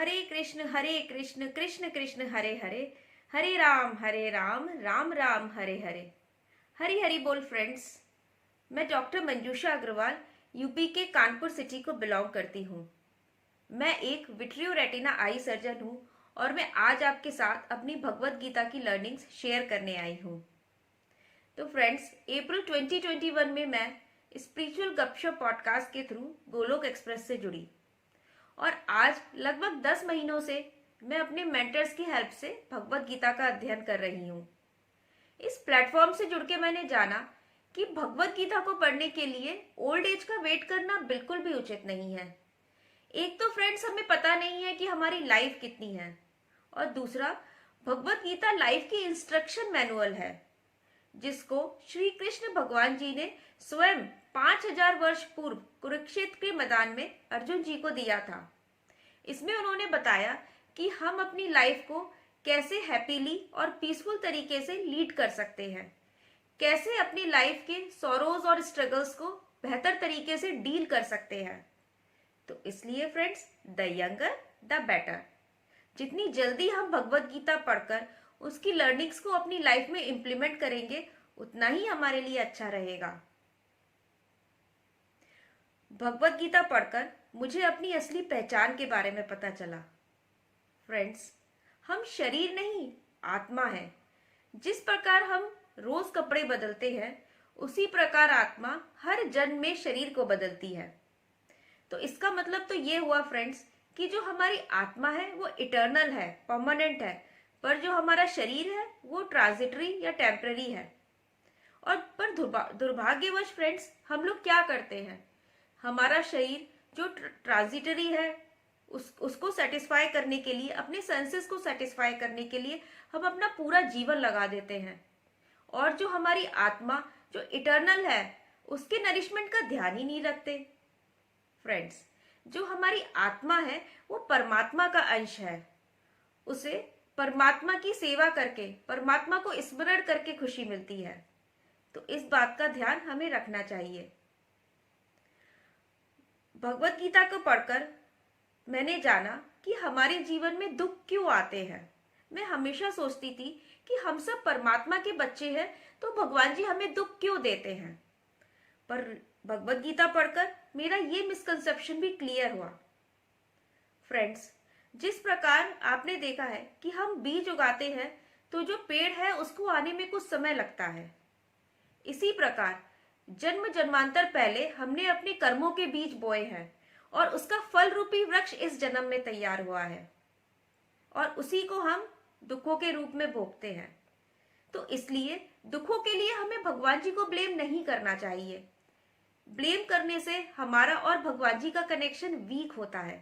हरे कृष्ण कृष्ण कृष्ण हरे हरे, हरे राम राम राम हरे हरे। हरी हरी बोल फ्रेंड्स। मैं डॉक्टर मंजूषा अग्रवाल यूपी के कानपुर सिटी को बिलोंग करती हूँ। मैं एक विट्रियो रेटिना आई सर्जन हूँ और मैं आज आपके साथ अपनी भगवत गीता की लर्निंग्स शेयर करने आई हूँ। तो फ्रेंड्स, अप्रैल 2021 में मैं स्पिरिचुअल गपशप पॉडकास्ट के थ्रू गोलोक एक्सप्रेस से जुड़ी और आज लगभग 10 महीनों से मैं अपने मेंटर्स की हेल्प से भगवत गीता का अध्ययन कर रही हूँ। इस प्लेटफॉर्म से जुड़ के मैंने जाना कि भगवत गीता को पढ़ने के लिए ओल्ड एज का वेट करना बिल्कुल भी उचित नहीं है। एक तो फ्रेंड्स, हमें पता नहीं है कि हमारी लाइफ कितनी है, और दूसरा, भगवत गीता लाइफ की इंस्ट्रक्शन मैनुअल है जिसको श्री कृष्ण भगवान जी ने स्वयं 5000 वर्ष पूर्व कुरुक्षेत्र के मैदान में अर्जुन जी को दिया था। इसमें उन्होंने बताया कि हम अपनी लाइफ को कैसे हैप्पीली और पीसफुल तरीके से लीड कर सकते हैं, कैसे अपनी लाइफ के सॉरोज और स्ट्रगल्स को बेहतर तरीके से डील कर सकते हैं। तो इसलिए friends, the younger the better. जितनी जल्दी हम भगवत गीता पढ़कर उसकी लर्निंग्स को अपनी लाइफ में इम्प्लीमेंट करेंगे, उतना ही हमारे लिए अच्छा रहेगा। भगवत गीता पढ़कर मुझे अपनी असली पहचान के बारे में पता चला। फ्रेंड्स, हम शरीर नहीं, आत्मा है। जिस प्रकार हम रोज कपड़े बदलते हैं, उसी प्रकार आत्मा हर जन्म में शरीर को बदलती है। तो इसका मतलब तो ये हुआ फ्रेंड्स कि जो हमारी आत्मा है वो इटर्नल है, परमानेंट है, पर जो हमारा शरीर है वो ट्रांजिटरी या टेम्पररी है। और पर दुर्भाग्यवश फ्रेंड्स, हम लोग क्या करते हैं, हमारा शरीर जो ट्रांजिटरी है उसको सेटिस्फाई करने के लिए, अपने सेंसेस को सेटिस्फाई करने के लिए हम अपना पूरा जीवन लगा देते हैं, और जो हमारी आत्मा जो इटर्नल है उसके नरिशमेंट का ध्यान ही नहीं रखते। फ्रेंड्स, जो हमारी आत्मा है वो परमात्मा का अंश है। उसे परमात्मा की सेवा करके, परमात्मा को स्मरण करके खुशी मिलती है। तो इस बात का ध्यान हमें रखना चाहिए। भगवत गीता को पढ़कर मैंने जाना कि हमारे जीवन में दुख क्यों आते हैं। मैं हमेशा सोचती थी कि हम सब परमात्मा के बच्चे हैं, तो भगवान जी हमें दुख क्यों देते हैं। पर भगवत गीता पढ़कर मेरा ये मिसकंसेप्शन भी क्लियर हुआ। फ्रेंड्स, जिस प्रकार आपने देखा है कि हम बीज उगाते हैं तो जो पेड़ है उसको आने में कुछ समय लगता है, इसी प्रकार जन्म जन्मांतर पहले हमने अपने कर्मों के बीज बोए हैं और उसका फल रूपी वृक्ष इस जन्म में तैयार हुआ है, और उसी को हम दुखों के रूप में भोगते हैं। तो इसलिए दुखों के लिए हमें भगवान जी को ब्लेम नहीं करना चाहिए। ब्लेम करने से हमारा और भगवान जी का कनेक्शन वीक होता है।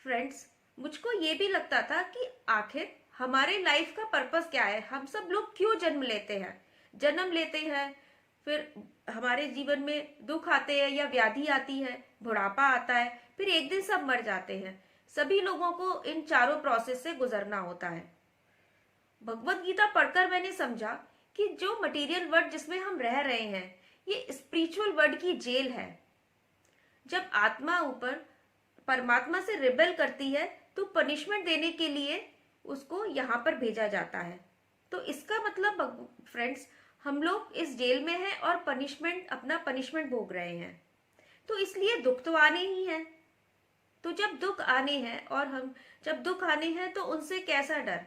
फ्रेंड्स, मुझको ये भी लगता था कि आखिर हमारे लाइफ का पर्पस क्या है, हम सब लोग क्यों जन्म लेते हैं, फिर हमारे जीवन में दुख आते हैं या व्याधि आती है, बुढ़ापा आता है, फिर एक दिन सब मर जाते हैं। सभी लोगों को इन चारों प्रोसेस से गुजरना होता है। भगवत गीता पढ़कर मैंने समझा कि जो मटेरियल वर्ल्ड जिसमें हम रह रहे हैं, ये स्पिरिचुअल वर्ल्ड की जेल है। जब आत्मा ऊपर परमात्मा से रिबेल करती है तो पनिशमेंट देने के लिए उसको यहाँ पर भेजा जाता है। तो इसका मतलब फ्रेंड्स, हम लोग इस जेल में हैं और अपना पनिशमेंट भोग रहे हैं। तो इसलिए दुख तो आने ही हैं। तो जब दुख आने हैं तो उनसे कैसा डर,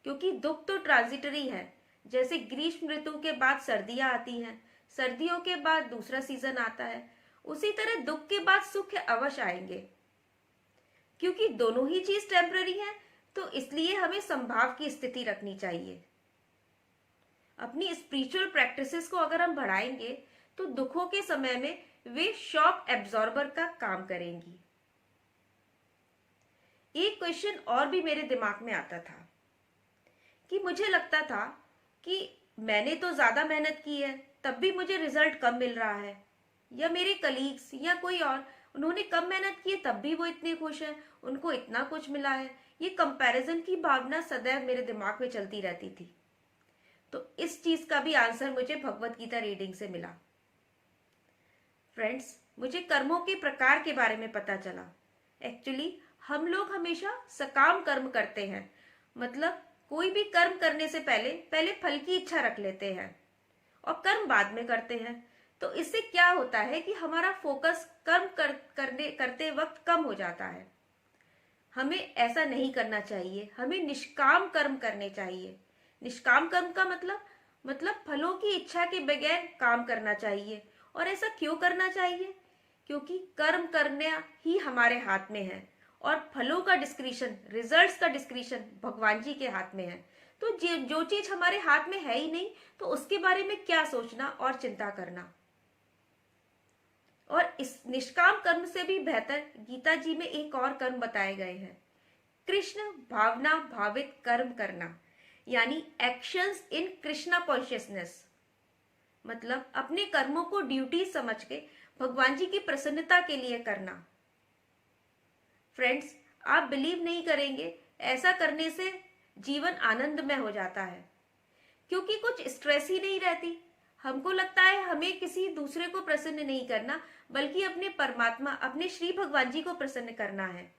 क्योंकि दुख तो ट्रांजिटरी है। जैसे ग्रीष्म ऋतु के बाद सर्दियां आती हैं, सर्दियों के बाद दूसरा सीजन आता है, उसी तरह दुख के बाद सुख अवश्य आएंगे। क्योंकि दोनों ही चीज टेम्पररी है, तो इसलिए हमें संभाव की स्थिति रखनी चाहिए। अपनी स्पिरिचुअल प्रैक्टिसेस को अगर हम बढ़ाएंगे तो दुखों के समय में वे शॉक एब्जॉर्बर का काम करेंगी। एक क्वेश्चन और भी मेरे दिमाग में आता था कि मुझे लगता था कि मैंने तो ज्यादा मेहनत की है, तब भी मुझे रिजल्ट कम मिल रहा है, या मेरे कलीग्स या कोई और, उन्होंने कम मेहनत की है तब भी वो इतने खुश हैं, उनको इतना कुछ मिला है। ये कंपैरिजन की भावना सदैव मेरे दिमाग में चलती रहती थी। तो इस चीज का भी आंसर मुझे भगवत गीता रीडिंग से मिला। फ्रेंड्स, मुझे कर्मों के प्रकार के बारे में पता चला एक्चुअली हम लोग हमेशा सकाम कर्म करते हैं, मतलब कोई भी कर्म करने से पहले पहले फल की इच्छा रख लेते हैं और कर्म बाद में करते हैं। तो इससे क्या होता है कि हमारा फोकस करते वक्त कम हो जाता है। हमें ऐसा नहीं करना चाहिए, हमें निष्काम कर्म करने चाहिए। निष्काम कर्म का मतलब फलों की इच्छा के बगैर काम करना चाहिए। और ऐसा क्यों करना चाहिए? क्योंकि कर्म करना ही हमारे हाथ में है और फलों का डिस्क्रिशन, रिजल्ट्स का डिस्क्रिशन भगवान जी के हाथ में है। तो जो चीज हमारे हाथ में है ही नहीं, तो उसके बारे में क्या सोचना और चिंता करना। और इस निष्काम कर्म से भी बेहतर गीता जी में एक और कर्म बताए गए हैं, कृष्ण भावना भावित कर्म करना, यानी एक्शंस इन कृष्णा कॉन्शियसनेस। मतलब अपने कर्मों को ड्यूटी समझ के भगवान जी की प्रसन्नता के लिए करना। फ्रेंड्स, आप बिलीव नहीं करेंगे, ऐसा करने से जीवन आनंदमय हो जाता है, क्योंकि कुछ स्ट्रेस ही नहीं रहती। हमको लगता है हमें किसी दूसरे को प्रसन्न नहीं करना, बल्कि अपने परमात्मा, अपने श्री भगवान जी को प्रसन्न करना है।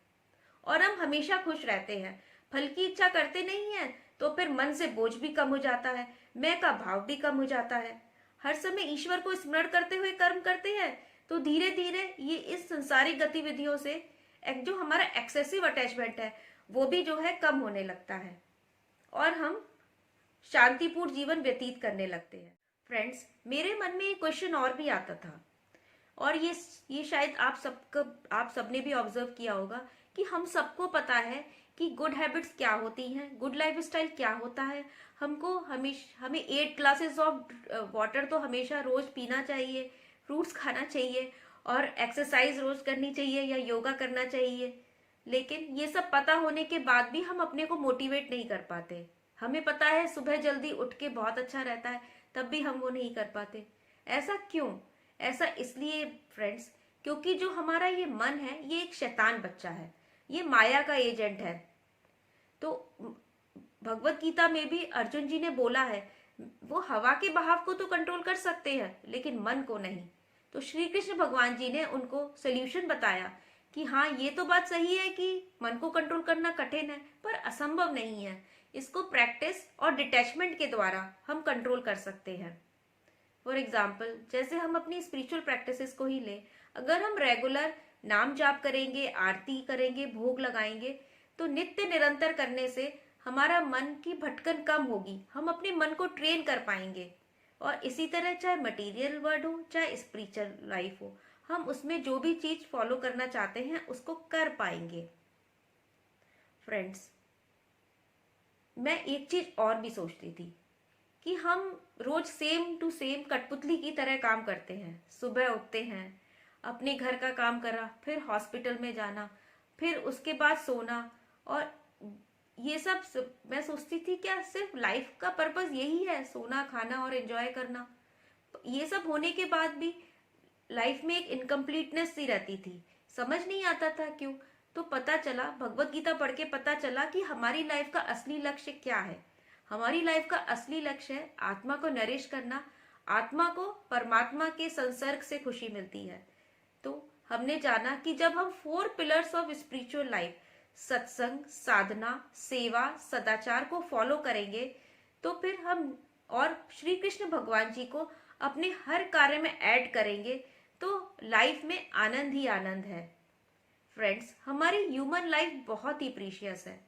और हम हमेशा खुश रहते हैं। फल की इच्छा करते नहीं है तो फिर मन से बोझ भी कम हो जाता है, मैं का भाव भी कम हो जाता है। हर समय ईश्वर को स्मरण करते हुए कर्म करते हैं तो धीरे धीरे ये इस संसारिक गतिविधियों से जो हमारा एक्सेसिव अटैचमेंट है वो भी जो है कम होने लगता है और हम शांतिपूर्ण जीवन व्यतीत करने लगते हैं। फ्रेंड्स, मेरे मन में एक क्वेश्चन और भी आता था, और ये शायद आप सबने भी ऑब्जर्व किया होगा कि हम सबको पता है कि गुड हैबिट्स क्या होती हैं, गुड लाइफस्टाइल क्या होता है। हमें 8 ग्लासेस ऑफ वाटर तो हमेशा रोज पीना चाहिए, फ्रूट्स खाना चाहिए और एक्सरसाइज रोज करनी चाहिए या योगा करना चाहिए। लेकिन ये सब पता होने के बाद भी हम अपने को मोटिवेट नहीं कर पाते। हमें पता है सुबह जल्दी उठ के बहुत अच्छा रहता है, तब भी हम वो नहीं कर पाते। ऐसा क्यों? ऐसा इसलिए फ्रेंड्स, क्योंकि जो हमारा ये मन है ये एक शैतान बच्चा है, ये माया का एजेंट है। तो भगवत गीता में भी अर्जुन जी ने बोला है, वो हवा के बहाव को तो कंट्रोल कर सकते हैं लेकिन मन को नहीं। तो श्री कृष्ण भगवान जी ने उनको सोल्यूशन बताया कि हाँ, ये तो बात सही है कि मन को कंट्रोल करना कठिन है, पर असंभव नहीं है। इसको प्रैक्टिस और डिटैचमेंट के द्वारा हम कंट्रोल कर सकते हैं। फॉर एग्जाम्पल, जैसे हम अपनी स्पिरिचुअल प्रैक्टिसेस को ही लें, अगर हम रेगुलर नाम जाप करेंगे, आरती करेंगे, भोग लगाएंगे, तो नित्य निरंतर करने से हमारा मन की भटकन कम होगी, हम अपने मन को ट्रेन कर पाएंगे। और इसी तरह चाहे मटेरियल वर्ल्ड हो चाहे स्पिरिचुअल लाइफ हो, हम उसमें जो भी चीज फॉलो करना चाहते हैं उसको कर पाएंगे। फ्रेंड्स, मैं एक चीज और भी सोचती थी कि हम रोज सेम टू सेम कठपुतली की तरह काम करते हैं। सुबह उठते हैं, अपने घर का काम करा, फिर हॉस्पिटल में जाना, फिर उसके बाद सोना, और ये सब मैं सोचती थी क्या सिर्फ लाइफ का पर्पस यही है, सोना, खाना और एंजॉय करना? ये सब होने के बाद भी लाइफ में एक इनकम्प्लीटनेस सी रहती थी, समझ नहीं आता था क्यों। तो पता चला, भगवत गीता पढ़ के पता चला कि हमारी लाइफ का असली लक्ष्य क्या है। हमारी लाइफ का असली लक्ष्य है आत्मा को नरिश करना, आत्मा को परमात्मा के संसर्ग से खुशी मिलती है। तो हमने जाना कि जब हम 4 पिलर्स ऑफ स्पिरिचुअल लाइफ, सत्संग, साधना, सेवा, सदाचार को फॉलो करेंगे, तो फिर हम और श्री कृष्ण भगवान जी को अपने हर कार्य में ऐड करेंगे, तो लाइफ में आनंद ही आनंद है। फ्रेंड्स, हमारी ह्यूमन लाइफ बहुत ही प्रीशियस है,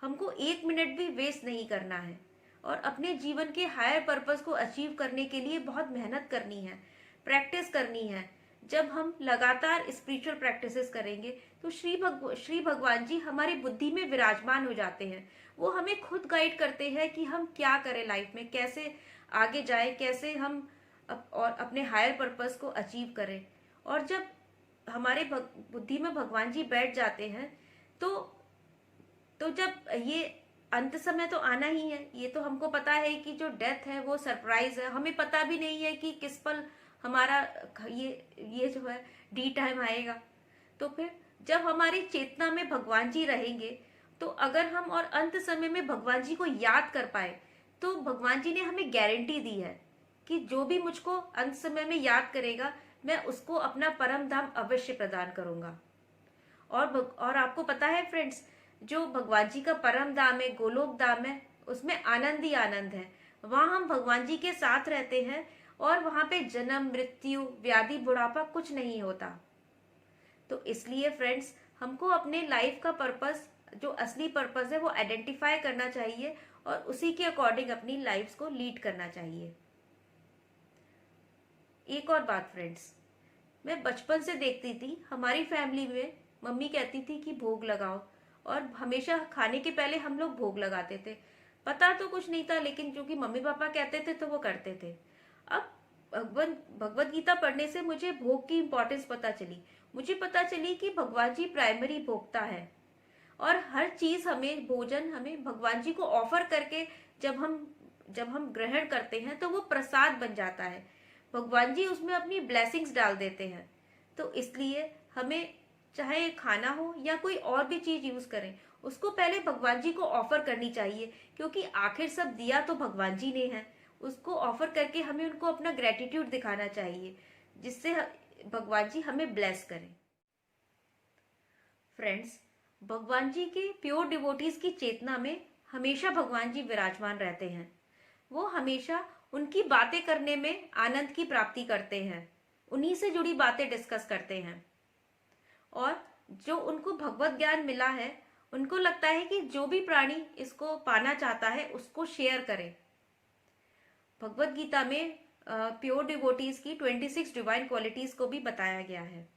हमको 1 मिनट भी वेस्ट नहीं करना है और अपने जीवन के हायर पर्पस को अचीव करने के लिए बहुत मेहनत करनी है, प्रैक्टिस करनी है। जब हम लगातार स्पिरिचुअल प्रैक्टिसेस करेंगे तो श्री भगवान जी हमारी बुद्धि में विराजमान हो जाते हैं। वो हमें खुद गाइड करते हैं कि हम क्या करें लाइफ में, कैसे आगे जाए, कैसे हम और अपने हायर पर्पस को अचीव करें। और जब हमारे बुद्धि में भगवान जी बैठ जाते हैं तो जब ये अंत समय तो आना ही है, ये तो हमको पता है कि जो डेथ है वो सरप्राइज है, हमें पता भी नहीं है कि किस पल हमारा ये जो है डी टाइम आएगा। तो फिर जब हमारी चेतना में भगवान जी रहेंगे, तो अगर हम और अंत समय में भगवान जी को याद कर पाए, तो भगवान जी ने हमें गारंटी दी है कि जो भी मुझको अंत समय में याद करेगा, मैं उसको अपना परम धाम अवश्य प्रदान करूंगा। और आपको पता है फ्रेंड्स, जो भगवान जी का परम धाम है, गोलोक धाम है, उसमें आनंद ही आनंद है। वहां हम भगवान जी के साथ रहते हैं और वहां पे जन्म, मृत्यु, व्याधि, बुढ़ापा कुछ नहीं होता। तो इसलिए फ्रेंड्स, हमको अपने लाइफ का पर्पस, जो असली पर्पस है, वो आइडेंटिफाई करना चाहिए और उसी के अकॉर्डिंग अपनी लाइफ को लीड करना चाहिए। एक और बात फ्रेंड्स, मैं बचपन से देखती थी हमारी फैमिली में मम्मी कहती थी कि भोग लगाओ, और हमेशा खाने के पहले हम लोग भोग लगाते थे। पता तो कुछ नहीं था, लेकिन क्योंकि मम्मी पापा कहते थे तो वो करते थे। अब भगवत गीता पढ़ने से मुझे भोग की इम्पोर्टेंस पता चली। मुझे पता चली कि भगवान जी प्राइमरी भोक्ता है और हर चीज हमें, भोजन हमें भगवान जी को ऑफर करके जब हम ग्रहण करते हैं तो वो प्रसाद बन जाता है। भगवान जी उसमें अपनी ब्लेसिंग्स डाल देते हैं। तो इसलिए हमें चाहे खाना हो या कोई और भी चीज यूज करें, उसको पहले भगवान जी को ऑफर करनी चाहिए, क्योंकि आखिर सब दिया तो भगवान जी ने है। उसको ऑफर करके हमें उनको अपना ग्रेटिट्यूड दिखाना चाहिए, जिससे भगवान जी हमें ब्लेस करें। फ्रेंड्स, भगवान जी के प्योर डिवोटीज की चेतना में हमेशा भगवान जी विराजमान रहते हैं। वो हमेशा उनकी बातें करने में आनंद की प्राप्ति करते हैं, उन्हीं से जुड़ी बातें डिस्कस करते हैं। और जो उनको भगवत ज्ञान मिला है, उनको लगता है कि जो भी प्राणी इसको पाना चाहता है उसको शेयर करे। भगवत गीता में प्योर डिवोटीज की 26 डिवाइन क्वालिटीज को भी बताया गया है।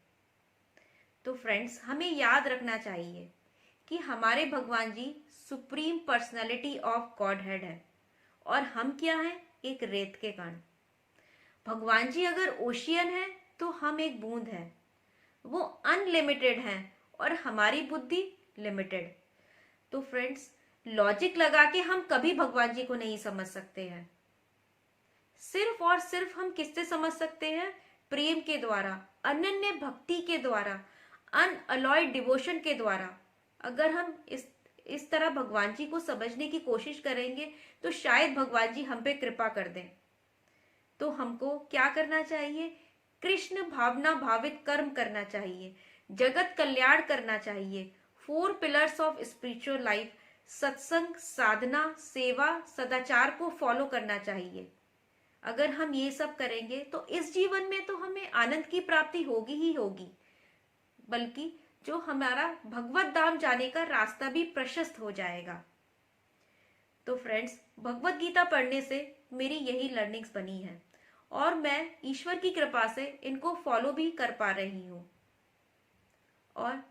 तो फ्रेंड्स, हमें याद रखना चाहिए कि हमारे भगवान जी supreme personality of Godhead है और हम क्या हैं? एक रेत के कण। भगवान जी अगर ओशियन है तो हम एक बूंद है। वो अनलिमिटेड हैं और हमारी बुद्धि लिमिटेड। तो फ्रेंड्स, लॉजिक लगा के हम कभी भगवान जी को नहीं समझ सकते हैं। सिर्फ और सिर्फ हम किससे समझ सकते हैं? प्रेम के द्वारा, अनन्य भक्ति के द्वारा, अनअलॉयड डिवोशन के द्वारा। अगर हम इस तरह भगवान जी को समझने की कोशिश करेंगे तो शायद भगवान जी हम पे कृपा कर दें। तो हमको क्या करना चाहिए? कृष्ण भावना भावित कर्म करना चाहिए, जगत कल्याण करना चाहिए। 4 पिलर्स ऑफ स्पिरिचुअल लाइफ, सत्संग, साधना, सेवा, सदाचार को फॉलो करना चाहिए। अगर हम ये सब करेंगे तो इस जीवन में तो हमें आनंद की प्राप्ति होगी ही होगी, बल्कि जो हमारा भगवत धाम जाने का रास्ता भी प्रशस्त हो जाएगा। तो फ्रेंड्स, भगवत गीता पढ़ने से मेरी यही लर्निंग्स बनी है और मैं ईश्वर की कृपा से इनको फॉलो भी कर पा रही हूँ। और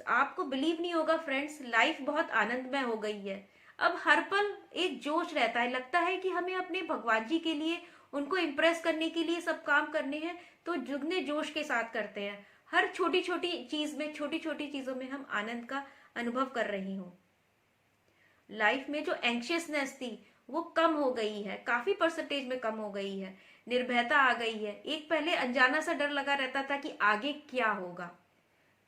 आपको बिलीव नहीं होगा फ्रेंड्स, लाइफ बहुत आनंदमय हो गई है। अब हर पल एक जोश रहता है, लगता है कि हमें अपने भगवान जी के लिए, उनको इम्प्रेस करने के लिए सब काम करने हैं, तो जुगने जोश के साथ करते हैं। हर छोटी छोटी चीज में, छोटी छोटी चीजों में हम आनंद का अनुभव कर रही हूँ। लाइफ में जो एंग्शियसनेस थी वो कम हो गई है, काफी परसेंटेज में कम हो गई है। निर्भयता आ गई है। एक पहले अनजाना सा डर लगा रहता था कि आगे क्या होगा,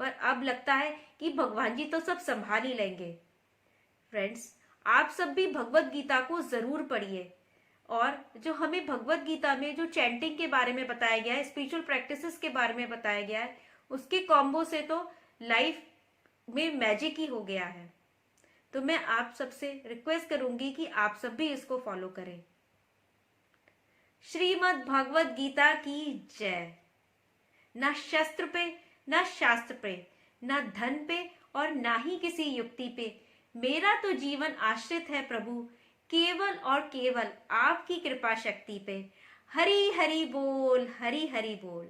पर अब लगता है कि भगवान जी तो सब संभाल ही लेंगे। फ्रेंड्स, आप सब भी भगवत गीता को जरूर पढ़िए। और जो हमें भगवत गीता में जो चैंटिंग के बारे में बताया गया है, स्पिरिचुअल प्रैक्टिसेस के बारे में बताया गया है, उसके कॉम्बो से तो लाइफ में मैजिक ही हो गया है। तो मैं आप सबसे रिक्वेस्ट करूंगी कि आप सब भी इसको फॉलो करें। श्रीमद् भगवत गीता की जय। ना शस्त्र पे, ना शास्त्र पे, ना धन पे और ना ही किसी युक्ति पे, मेरा तो जीवन आश्रित है प्रभु केवल और केवल आपकी कृपा शक्ति पे। हरि हरि बोल, हरि हरि बोल।